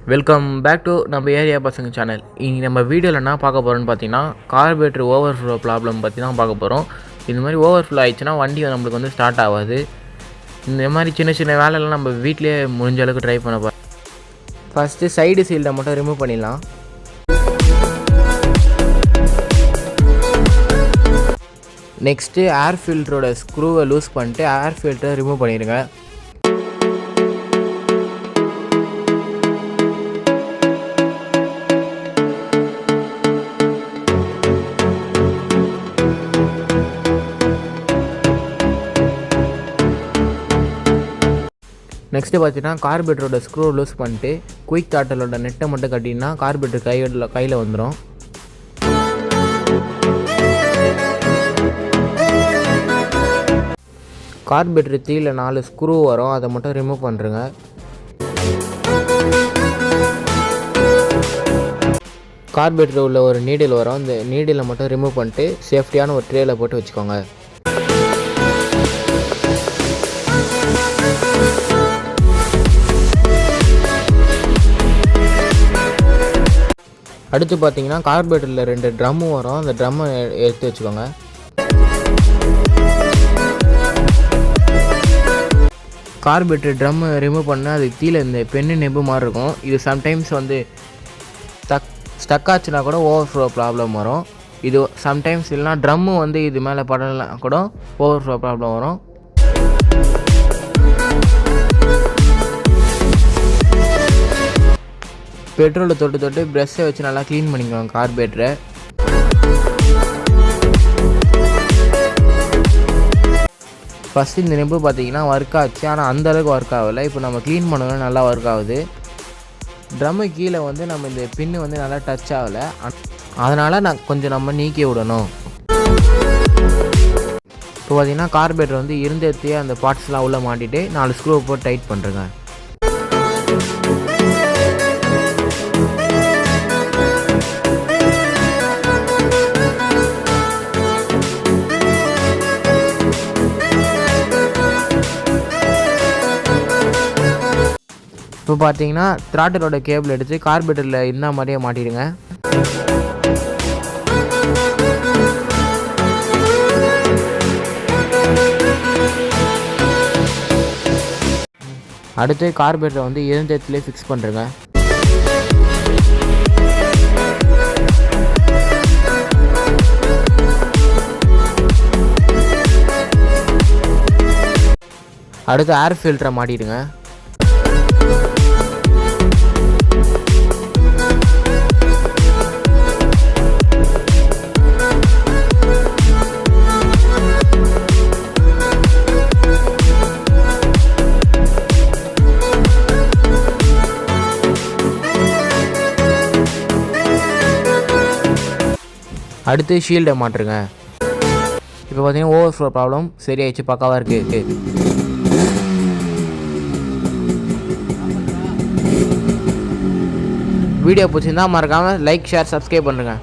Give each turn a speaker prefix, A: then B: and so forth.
A: Welcome back to நம்ம area பசங்க channel. இன்றைக்கி நம்ம வீடியோவில் என்ன பார்க்க போகிறோன்னு பார்த்தீங்கன்னா கார்பரேட்டர் ஓவர்ஃப்ளோ ப்ராப்ளம் பற்றி தான் பார்க்க போகிறோம். இந்த மாதிரி ஓவர்ஃப்ளோ ஆயிடுச்சுன்னா வண்டி நம்மளுக்கு வந்து ஸ்டார்ட் ஆகாது. இந்த மாதிரி சின்ன சின்ன வேலையெல்லாம் நம்ம வீட்டிலே முடிஞ்ச அளவுக்கு ட்ரை பண்ண போகிறோம். ஃபஸ்ட்டு சைடு சீல்டை மட்டும் ரிமூவ் பண்ணிடலாம். நெக்ஸ்ட்டு ஏர் ஃபில்டரோட ஸ்க்ரூவை லூஸ் பண்ணிட்டு ஏர் ஃபில்டரை ரிமூவ் பண்ணிடுங்க. நெக்ஸ்ட்டு பார்த்தீங்கன்னா கார்பரேட்டரோட ஸ்க்ரூ லூஸ் பண்ணிட்டு குயிக் த்ராட்டலோட நெட்டை மட்டும் கட்டினா கார்பரேட்டர் கையில் வந்துடும். கார்பரேட்டர் தீயில் 4 ஸ்க்ரூ வரும், அதை மட்டும் ரிமூவ் பண்ணுறேங்க. கார்பரேட்டர் உள்ள ஒரு நீடில் வரும், அந்த நீடிலை மட்டும் ரிமூவ் பண்ணிட்டு சேஃப்டியான ஒரு ட்ரேயில் போட்டு வச்சுக்கோங்க. அடுத்து பார்த்தீங்கன்னா கார்பரேட்டரில் 2 ட்ரம்மு வரும், அந்த ட்ரம்மை எடுத்து வச்சுக்கோங்க. கார்பரேட்டர் ட்ரம்மை ரிமூவ் பண்ணால் அது கீழே இந்த பென்னு நெம்பு மாதிரி இருக்கும். இது சம்டைம்ஸ் வந்து ஸ்டக் ஆச்சுன்னா கூட ஓவர்ஃப்ளோ ப்ராப்ளம் வரும். இது சம்டைம்ஸ் இல்லைனா ட்ரம்மு வந்து இது மேலே படலாம் கூட ஓவர்ஃப்ளோ ப்ராப்ளம் வரும். பெட்ரோலை தொட்டு ப்ரெஷ்ஷை வச்சு நல்லா க்ளீன் பண்ணிக்குவாங்க கார்பரேட்டரை. ஃபஸ்ட்டு இந்த நெம்பு பார்த்தீங்கன்னா ஒர்க் ஆச்சு, ஆனால் அந்தளவுக்கு ஒர்க் ஆகலை. இப்போ நம்ம க்ளீன் பண்ணணும், நல்லா ஒர்க் ஆகுது. ட்ரம்மு கீழே வந்து நம்ம இந்த பின்னு வந்து நல்லா டச் ஆகலை, அதனால் நம்ம நீக்கி விடணும். இப்போ பார்த்தீங்கன்னா கார்பரேட்டர் வந்து இருந்தே அந்த பார்ட்ஸ்லாம் உள்ளே மாட்டிட்டு 4 ஸ்க்ரூ போட்டு டைட் பண்ணுறேங்க. இப்போ பார்த்தீங்கன்னா த்ராட்டலோட கேபிள் எடுத்து கார்பரேட்டரில் இந்த மாதிரியே மாட்டிடுங்க. அடுத்து கார்பரேட்டரை வந்து இருந்தே ஃபிக்ஸ் பண்ணுறேங்க. அடுத்து ஏர் ஃபில்டரை மாட்டிடுங்க. அடுத்து ஷீல்டை மாட்டுருங்க. இப்போ பார்த்தீங்கன்னா ஓவர்ஃப்ளோ ப்ராப்ளம் சரியாயிடுச்சு, பக்காவாக இருக்குது. வீடியோ பிடிச்சிருந்தா மறக்காமல் லைக், ஷேர், சப்ஸ்கிரைப் பண்ணுங்கள்.